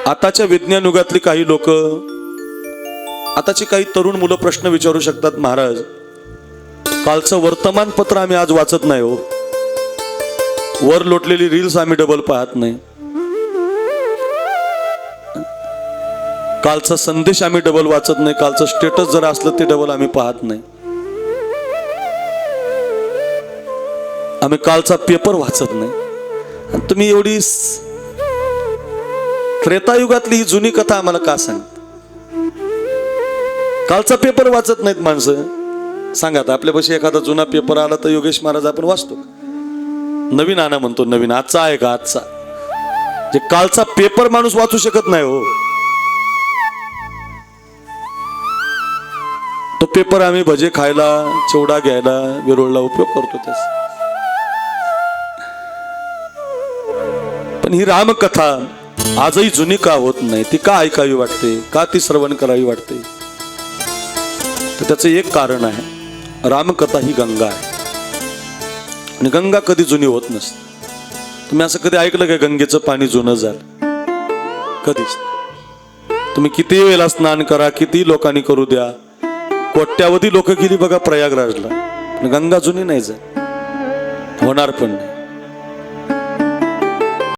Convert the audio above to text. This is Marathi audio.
आताच्या विज्ञान युगातली काही लोक, आताची काही तरुण मुलं प्रश्न विचारू शकतात, महाराज कालचं वर्तमानपत्र आम्ही आज वाचत नाही हो, वर लोटलेली रील्स आम्ही डबल पाहत नाही, कालचा संदेश आम्ही डबल वाचत नाही, कालचं स्टेटस जर असलं ते डबल आम्ही पाहत नाही, आम्ही कालचा पेपर वाचत नाही. तुम्ही एवढी त्रेतायुगातली ही जुनी कथा आम्हाला का सांगता? कालचा पेपर वाचत नाहीत माणसं. सांगा आता, आपल्यापाशी एखादा जुना पेपर आला तर योगेश महाराज आपण वाचतो, नवीन आणा म्हणतो, नवीन आजचा आहे का? आजचा जे कालचा पेपर माणूस वाचू शकत नाही हो. तो पेपर आम्ही भजे खायला, चिवडा घ्यायला, विरोळला उपयोग करतो त्याचा. पण ही रामकथा आजही जुनी का होत नाही? ती का ऐकावी वाटते? का ती श्रवण करावी वाटते? तर त्याचं एक कारण आहे, रामकथा ही गंगा आहे आणि गंगा कधी जुनी होत नसते. तुम्ही असं कधी ऐकलं का गंगेचं पाणी जुनं झालं? कधीच. तुम्ही किती वेळेला स्नान करा, किती लोकांनी करू द्या, कोट्यावधी लोक गेली बघा प्रयागराजला, गंगा जुनी नाही झाली, होणार पण नाही.